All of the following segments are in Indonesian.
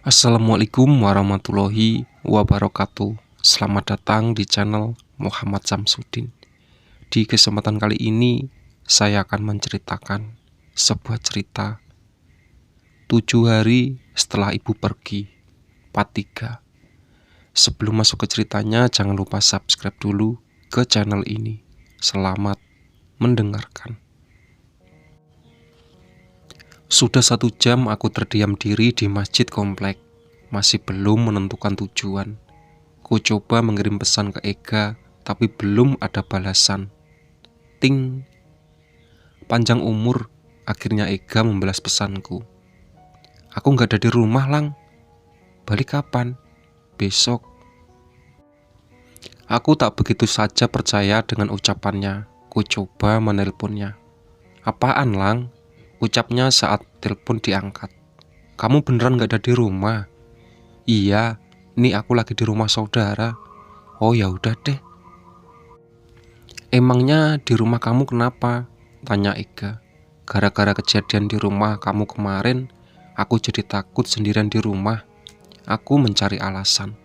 Assalamualaikum warahmatullahi wabarakatuh. Selamat datang di channel Muhammad Samsudin. Di kesempatan kali ini saya akan menceritakan sebuah cerita 7 hari setelah ibu pergi, part 3. Sebelum masuk ke ceritanya, jangan lupa subscribe dulu ke channel ini. Selamat mendengarkan. Sudah 1 jam aku terdiam diri di masjid komplek. Masih belum menentukan tujuan. Ku coba mengirim pesan ke Ega, tapi belum ada balasan. Ting. Panjang umur, akhirnya Ega membalas pesanku. Aku gak ada di rumah, Lang. Balik kapan? Besok. Aku tak begitu saja percaya dengan ucapannya. Ku coba menelponnya. Apaan, Lang? Ucapnya saat telepon diangkat. Kamu beneran gak ada di rumah? Iya, ini aku lagi di rumah saudara. Oh ya udah deh. Emangnya di rumah kamu kenapa? Tanya Ega. Gara-gara kejadian di rumah kamu kemarin, aku jadi takut sendirian di rumah. Aku mencari alasan.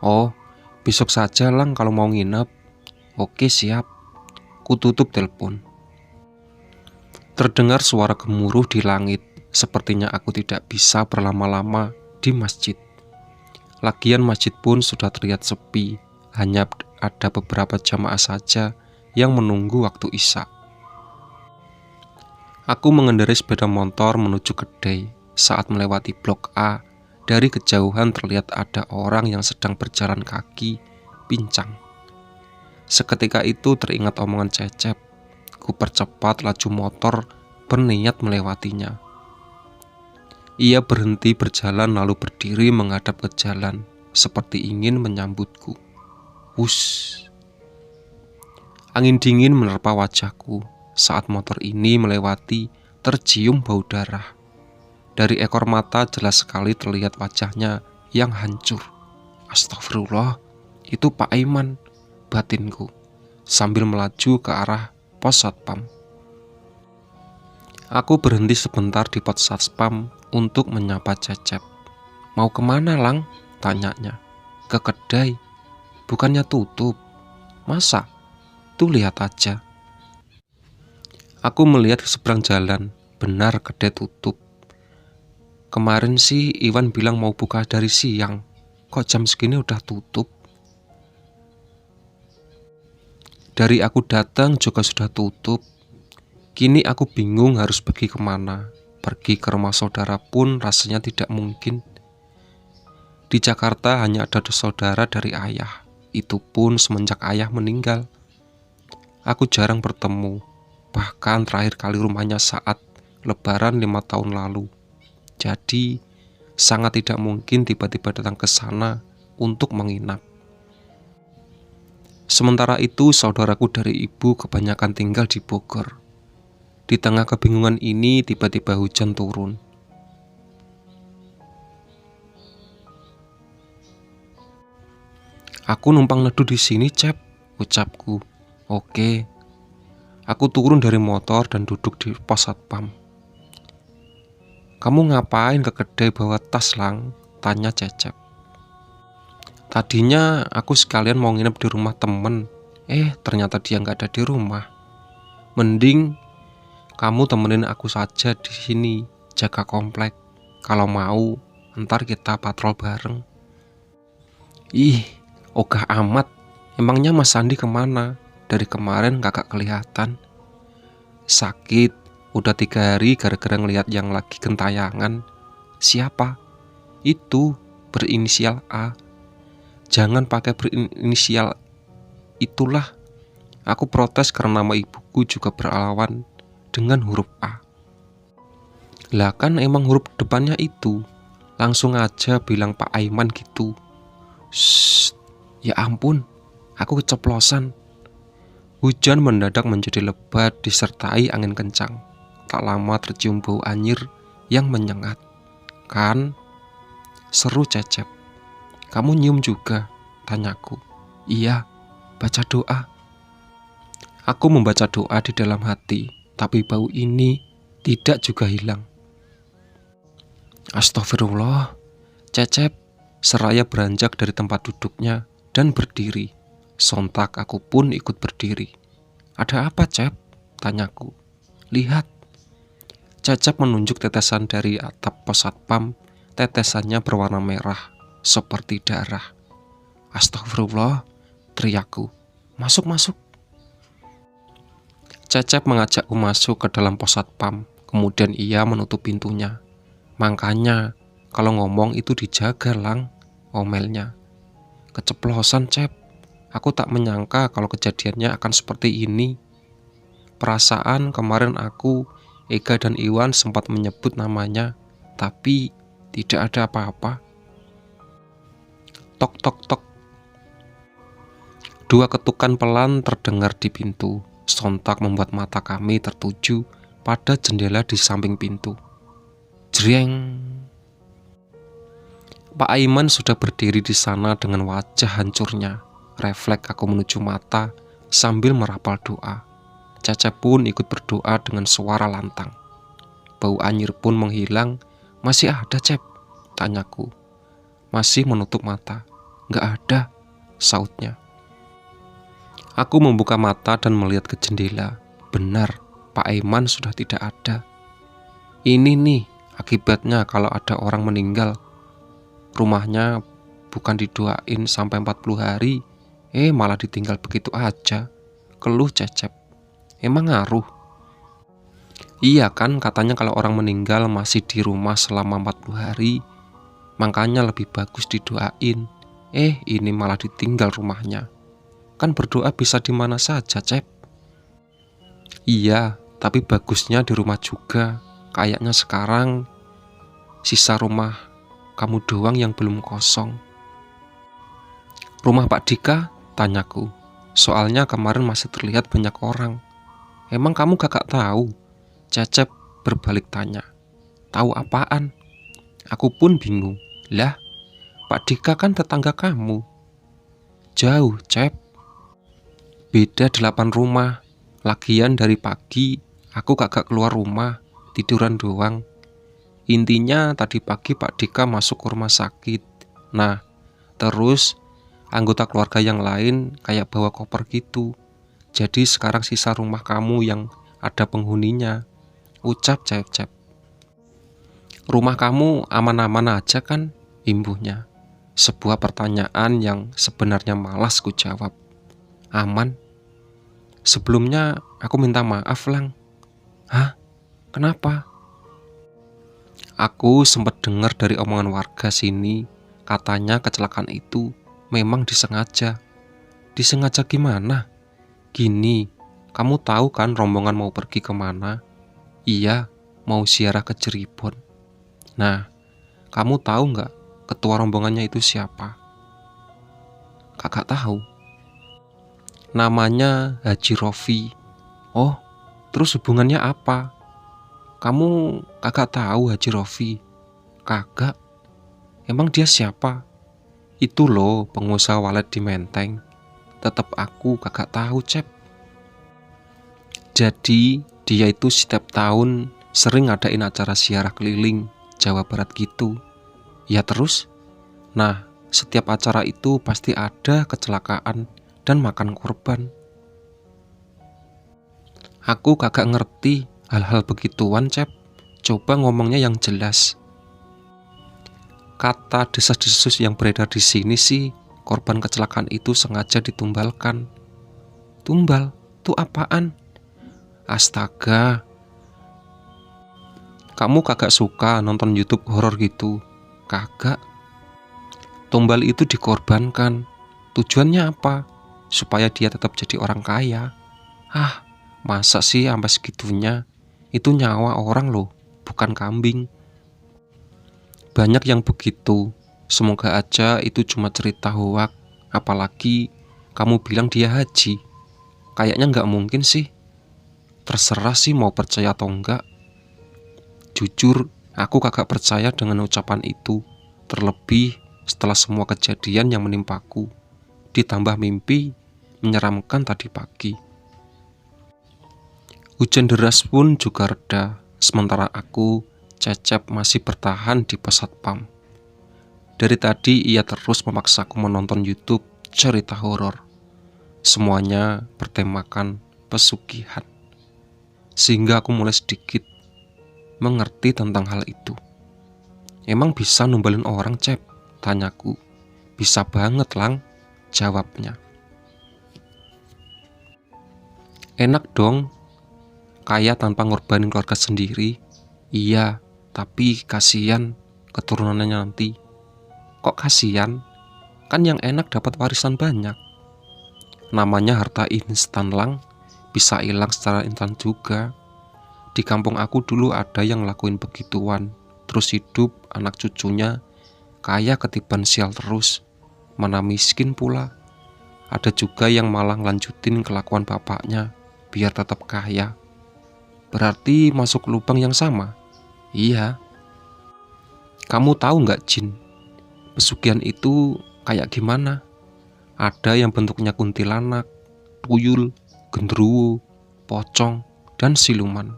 Oh, besok saja Lang kalau mau nginep. Oke siap. Ku tutup telepon. Terdengar suara gemuruh di langit. Sepertinya aku tidak bisa berlama-lama di masjid. Lagian masjid pun sudah terlihat sepi. Hanya ada beberapa jamaah saja yang menunggu waktu isya. Aku mengendarai sepeda motor menuju kedai. Saat melewati blok A, dari kejauhan terlihat ada orang yang sedang berjalan kaki pincang. Seketika itu teringat omongan Cecep. Ku percepat laju motor berniat melewatinya. Ia berhenti berjalan lalu berdiri menghadap ke jalan, seperti ingin menyambutku. Wush. Angin dingin menerpa wajahku. Saat motor ini melewati, tercium bau darah. Dari ekor mata jelas sekali terlihat wajahnya yang hancur. Astagfirullah, itu Pak Aiman, batinku, sambil melaju ke arah pos satpam. Aku berhenti sebentar di pos satpam untuk menyapa Cecep. Mau kemana, Lang? Tanyanya. Ke kedai. Bukannya tutup. Masa? Tuh lihat aja. Aku melihat ke seberang jalan. Benar kedai tutup. Kemarin sih Iwan bilang mau buka dari siang. Kok jam segini udah tutup? Dari aku datang juga sudah tutup. Kini aku bingung harus pergi kemana. Pergi ke rumah saudara pun rasanya tidak mungkin. Di Jakarta hanya ada saudara dari ayah. Itu pun semenjak ayah meninggal. Aku jarang bertemu. Bahkan terakhir kali rumahnya saat lebaran 5 tahun lalu. Jadi sangat tidak mungkin tiba-tiba datang ke sana untuk menginap. Sementara itu saudaraku dari ibu kebanyakan tinggal di Bogor. Di tengah kebingungan ini tiba-tiba hujan turun. Aku numpang neduh di sini, Cep, ucapku. Oke. Aku turun dari motor dan duduk di pos satpam. Kamu ngapain ke kedai bawa tas, Lang? Tanya Cecep. Tadinya aku sekalian mau nginep di rumah temen. Ternyata dia nggak ada di rumah. Mending kamu temenin aku saja di sini, jaga komplek. Kalau mau, ntar kita patrol bareng. Ih, ogah amat. Emangnya Mas Sandi kemana? Dari kemarin kakak kelihatan. Sakit, udah 3 hari gara-gara ngelihat yang lagi gentayangan. Siapa? Itu, berinisial A. Jangan pakai berinisial itulah. Aku protes karena nama ibuku juga berlawan dengan huruf A. Lah kan emang huruf depannya itu. Langsung aja bilang Pak Aiman gitu. Shh, ya ampun, aku keceplosan. Hujan mendadak menjadi lebat disertai angin kencang. Tak lama tercium bau anyir yang menyengat. Kan? Seru Cecep. Kamu nyium juga? Tanyaku. Iya, baca doa. Aku membaca doa di dalam hati, tapi bau ini tidak juga hilang. Astagfirullah, Cecep seraya beranjak dari tempat duduknya dan berdiri. Sontak aku pun ikut berdiri. Ada apa, Cep? Tanyaku. Lihat. Cecep menunjuk tetesan dari atap pos satpam. Tetesannya berwarna merah, seperti darah. Astagfirullah, teriakku. Masuk, masuk. Cecep mengajakku masuk ke dalam pos satpam. Kemudian ia menutup pintunya. Makanya, kalau ngomong itu dijaga, Lang, omelnya. Keceplosan, Cep. Aku tak menyangka kalau kejadiannya akan seperti ini. Perasaan kemarin aku, Ega dan Iwan sempat menyebut namanya, tapi tidak ada apa-apa. Tok tok tok. Dua ketukan pelan terdengar di pintu. Sontak membuat mata kami tertuju pada jendela di samping pintu. Jreng. Pak Aiman sudah berdiri di sana dengan wajah hancurnya. Refleks aku menuju mata sambil merapal doa. Cecep pun ikut berdoa dengan suara lantang. Bau anyir pun menghilang. Masih ada, Cep? Tanyaku. Masih menutup mata. Nggak ada, sautnya. Aku membuka mata dan melihat ke jendela. Benar, Pak Aiman sudah tidak ada. Ini nih akibatnya kalau ada orang meninggal. Rumahnya bukan didoain sampai 40 hari, malah ditinggal begitu aja. Keluh Cecep. Emang ngaruh? Iya kan, katanya kalau orang meninggal masih di rumah selama 40 hari, makanya lebih bagus didoain. Ini malah ditinggal rumahnya. Kan berdoa bisa di mana saja, Cep. Iya, tapi bagusnya di rumah juga. Kayaknya sekarang sisa rumah kamu doang yang belum kosong. Rumah Pak Dika? Tanyaku. Soalnya kemarin masih terlihat banyak orang. Emang kamu gak tahu? Cecep berbalik tanya. Tahu apaan? Aku pun bingung. Lah, Pak Dika kan tetangga kamu. Jauh, Cep. Beda 8 rumah. Lagian dari pagi aku kagak keluar rumah, tiduran doang. Intinya tadi pagi Pak Dika masuk ke rumah sakit. Nah, terus anggota keluarga yang lain kayak bawa koper gitu. Jadi sekarang sisa rumah kamu yang ada penghuninya. Ucap Cep. Rumah kamu aman-aman aja kan? Imbuhnya. Sebuah pertanyaan yang sebenarnya malas ku jawab. Aman. Sebelumnya aku minta maaf, Lang. Hah? Kenapa? Aku sempat dengar dari omongan warga sini, katanya kecelakaan itu memang disengaja. Disengaja gimana? Gini, kamu tahu kan rombongan mau pergi kemana? Iya, mau ziarah ke Cirebon. Nah, kamu tahu nggak ketua rombongannya itu siapa? Kakak tahu. Namanya Haji Rofi. Oh, terus hubungannya apa? Kamu kagak tahu Haji Rofi? Kagak. Emang dia siapa? Itu loh pengusaha walet di Menteng. Tetap aku kagak tahu, Cep. Jadi dia itu setiap tahun sering ngadain acara ziarah keliling Jawa Barat gitu. Ya terus? Nah, setiap acara itu pasti ada kecelakaan dan makan korban. Aku kagak ngerti hal-hal begituan, Cep. Coba ngomongnya yang jelas. Kata desas-desus yang beredar di sini sih, korban kecelakaan itu sengaja ditumbalkan. Tumbal? Itu apaan? Astaga. Kamu kagak suka nonton YouTube horor gitu? Kagak. Tumbal itu dikorbankan. Tujuannya apa? Supaya dia tetap jadi orang kaya. Masa sih sampai segitunya? Itu nyawa orang loh, bukan kambing. Banyak yang begitu. Semoga aja itu cuma cerita hoak. Apalagi kamu bilang dia haji. Kayaknya nggak mungkin sih. Terserah sih mau percaya atau enggak. Jujur, aku kagak percaya dengan ucapan itu. Terlebih setelah semua kejadian yang menimpaku. Ditambah mimpi menyeramkan tadi pagi. Hujan deras pun juga reda. Sementara aku, Cecep masih bertahan di pos satpam. Dari tadi ia terus memaksaku menonton YouTube cerita horor. Semuanya bertemakan pesugihan. Sehingga aku mulai sedikit mengerti tentang hal itu. Emang bisa numbalin orang, Cep? Tanyaku. Bisa banget, Lang, jawabnya. Enak dong, kaya tanpa ngorbanin keluarga sendiri. Iya, tapi kasihan keturunannya nanti. Kok kasihan? Kan yang enak dapat warisan banyak. Namanya harta instan, Lang, bisa hilang secara instan juga. Di kampung aku dulu ada yang lakuin begituan, terus hidup anak cucunya kaya ketiban sial terus, mana miskin pula. Ada juga yang malah lanjutin kelakuan bapaknya biar tetap kaya. Berarti masuk lubang yang sama? Iya. Kamu tahu nggak, Jin? Pesugihan itu kayak gimana? Ada yang bentuknya kuntilanak, tuyul, genderuwo, pocong, dan siluman.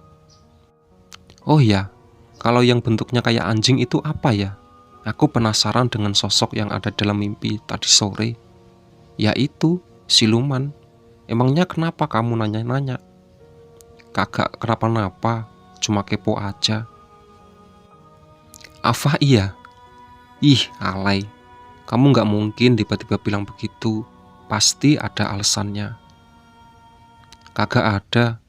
Oh ya, kalau yang bentuknya kayak anjing itu apa ya? Aku penasaran dengan sosok yang ada dalam mimpi tadi sore. Yaitu siluman. Emangnya kenapa kamu nanya-nanya? Kagak kenapa-napa, cuma kepo aja. Apa iya? Ih, alay. Kamu gak mungkin tiba-tiba bilang begitu. Pasti ada alasannya. Kagak ada.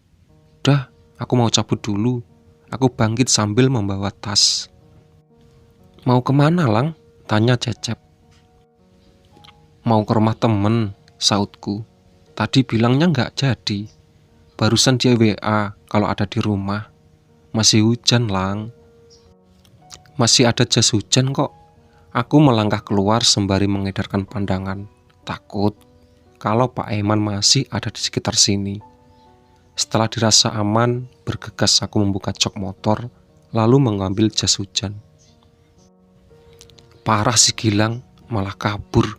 Udah, aku mau cabut dulu. Aku bangkit sambil membawa tas. Mau kemana, Lang? Tanya Cecep. Mau ke rumah temen, sautku. Tadi bilangnya gak jadi. Barusan dia WA kalau ada di rumah. Masih hujan, Lang. Masih ada jas hujan kok. Aku melangkah keluar sembari mengedarkan pandangan. Takut kalau Pak Eman masih ada di sekitar sini. Setelah dirasa aman, bergegas aku membuka jok motor, lalu mengambil jas hujan. Parah si Gilang, malah kabur,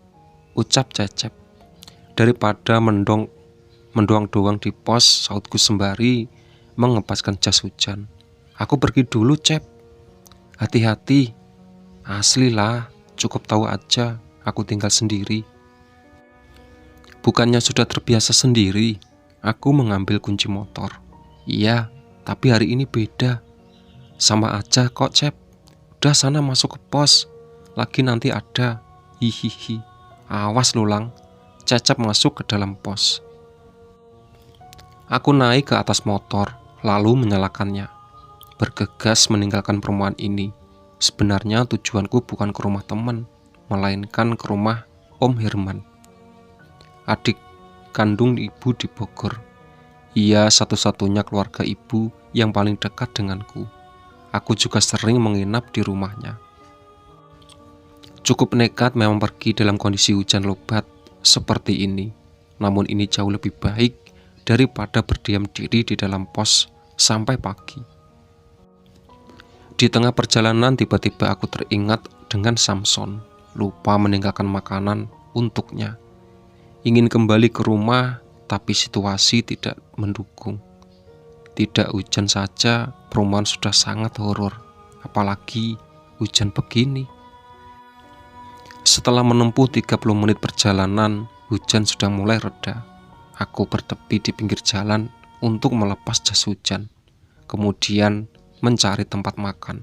ucap Cecep. Daripada mendoang doang di pos, sautku sembari mengepaskan jas hujan. Aku pergi dulu, Cep. Hati-hati. Asli lah, cukup tahu aja, aku tinggal sendiri. Bukannya sudah terbiasa sendiri. Aku mengambil kunci motor. Iya, tapi hari ini beda. Sama aja kok, Cep. Udah sana masuk ke pos. Lagi nanti ada. Hihihi. Awas lu, Lang. Cecep masuk ke dalam pos. Aku naik ke atas motor, lalu menyalakannya. Bergegas meninggalkan perumahan ini. Sebenarnya tujuanku bukan ke rumah teman, melainkan ke rumah Om Herman, adik kandung ibu di Bogor. Ia satu-satunya keluarga ibu yang paling dekat denganku. Aku juga sering menginap di rumahnya. Cukup nekat memang pergi dalam kondisi hujan lebat seperti ini. Namun ini jauh lebih baik daripada berdiam diri di dalam pos sampai pagi. Di tengah perjalanan tiba-tiba aku teringat dengan Samson. Lupa meninggalkan makanan untuknya. Ingin kembali ke rumah, tapi situasi tidak mendukung. Tidak hujan saja, perumahan sudah sangat horor. Apalagi hujan begini. Setelah menempuh 30 menit perjalanan, hujan sudah mulai reda. Aku bertepi di pinggir jalan untuk melepas jas hujan. Kemudian mencari tempat makan.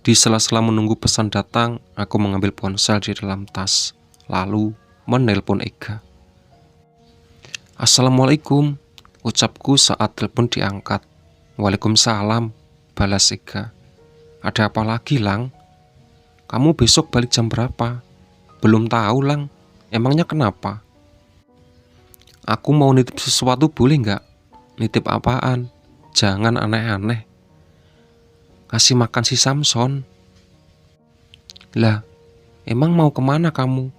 Di sela-sela menunggu pesan datang, aku mengambil ponsel di dalam tas. Lalu menelpon Ega. Assalamualaikum, ucapku saat telepon diangkat. Waalaikumsalam, balas Ega. Ada apa lagi, Lang? Kamu besok balik jam berapa? Belum tahu, Lang. Emangnya kenapa? Aku mau nitip sesuatu, boleh nggak? Nitip apaan? Jangan aneh-aneh. Kasih makan si Samson. Lah, emang mau kemana kamu?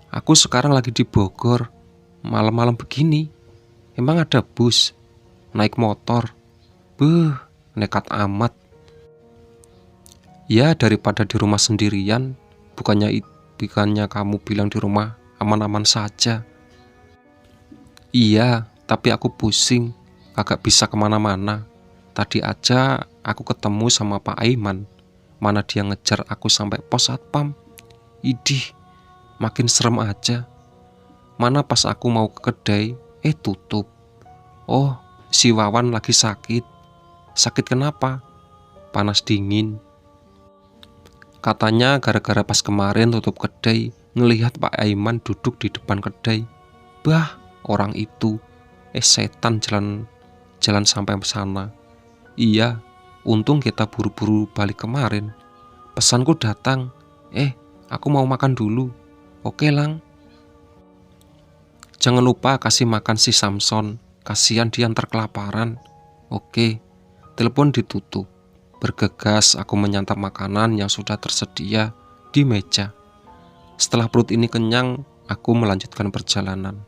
Aku sekarang lagi di Bogor. Malam-malam begini. Emang ada bus? Naik motor? Nekat amat. Ya, daripada di rumah sendirian. Bukannya kamu bilang di rumah aman-aman saja. Iya, tapi aku pusing. Kagak bisa kemana-mana. Tadi aja aku ketemu sama Pak Aiman. Mana dia ngejar aku sampai pos satpam. Idih, makin serem aja. Mana pas aku mau ke kedai, tutup. Oh, si Wawan lagi sakit. Sakit kenapa? Panas dingin. Katanya gara-gara pas kemarin tutup kedai, ngelihat Pak Aiman duduk di depan kedai. Bah, orang itu. Setan jalan sampai sana. Iya, untung kita buru-buru balik kemarin. Pesanku datang. Aku mau makan dulu. Oke, Lang. Jangan lupa kasih makan si Samson. Kasihan dia ntar kelaparan. Oke. Telepon ditutup. Bergegas aku menyantap makanan yang sudah tersedia di meja. Setelah perut ini kenyang, aku melanjutkan perjalanan.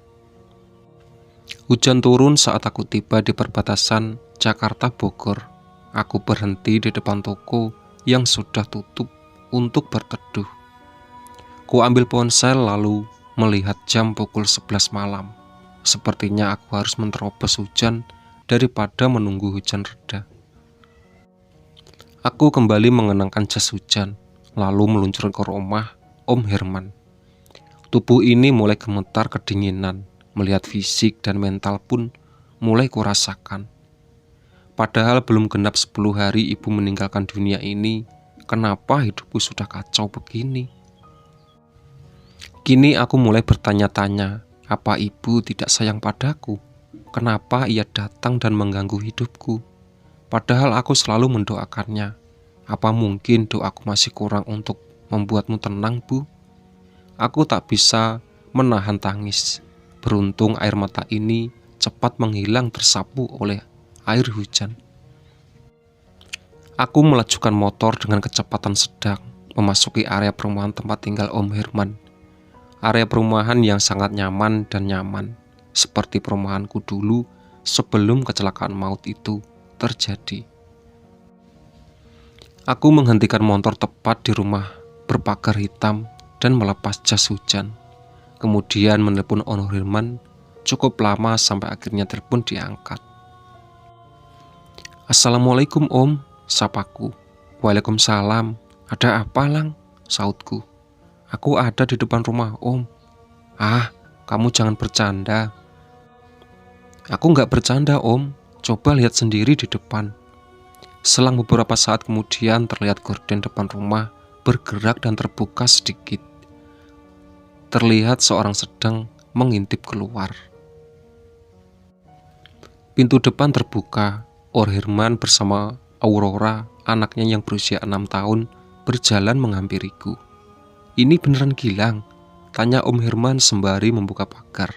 Hujan turun saat aku tiba di perbatasan Jakarta Bogor. Aku berhenti di depan toko yang sudah tutup untuk berteduh. Ku ambil ponsel lalu melihat jam pukul 11 malam. Sepertinya aku harus menerobos hujan daripada menunggu hujan reda. Aku kembali mengenakan jas hujan, lalu meluncur ke rumah Om Herman. Tubuh ini mulai gemetar kedinginan, melihat fisik dan mental pun mulai kurasakan. Padahal belum genap 10 hari ibu meninggalkan dunia ini, kenapa hidupku sudah kacau begini? Kini aku mulai bertanya-tanya, apa ibu tidak sayang padaku? Kenapa ia datang dan mengganggu hidupku? Padahal aku selalu mendoakannya. Apa mungkin doaku masih kurang untuk membuatmu tenang, Bu? Aku tak bisa menahan tangis. Beruntung air mata ini cepat menghilang tersapu oleh air hujan. Aku melajukan motor dengan kecepatan sedang, memasuki area perumahan tempat tinggal Om Herman. Area perumahan yang sangat nyaman dan nyaman, seperti perumahanku dulu sebelum kecelakaan maut itu terjadi. Aku menghentikan motor tepat di rumah berpagar hitam dan melepas jas hujan. Kemudian menelepon Om Herman cukup lama sampai akhirnya telepon diangkat. Assalamualaikum Om, sapaku. Waalaikumsalam. Ada apa, Lang? Sautku. Aku ada di depan rumah Om. Kamu jangan bercanda. Aku nggak bercanda Om, coba lihat sendiri di depan. Selang beberapa saat kemudian terlihat gorden depan rumah bergerak dan terbuka sedikit. Terlihat seorang sedang mengintip keluar. Pintu depan terbuka. Om Herman bersama Aurora, anaknya yang berusia 6 tahun, berjalan menghampiriku. Ini beneran Gilang? Tanya Om Herman sembari membuka pagar.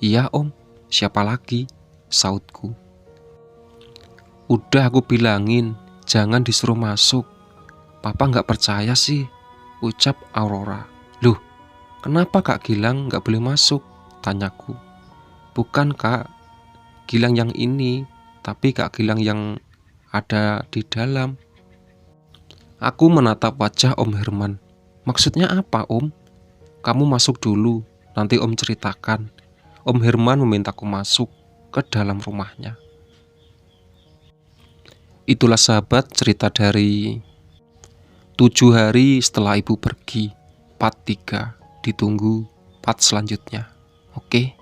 Iya Om, siapa lagi? Sautku. Udah aku bilangin, jangan disuruh masuk. Papa gak percaya sih, ucap Aurora. Loh, kenapa Kak Gilang gak boleh masuk? Tanyaku. Bukan Kak, Gilang yang ini, tapi Kak Gilang yang ada di dalam. Aku menatap wajah Om Herman. Maksudnya apa Om? Kamu masuk dulu, nanti Om ceritakan. Om Herman memintaku masuk ke dalam rumahnya. Itulah sahabat cerita dari 7 hari setelah ibu pergi, part 3. Ditunggu part selanjutnya. Oke.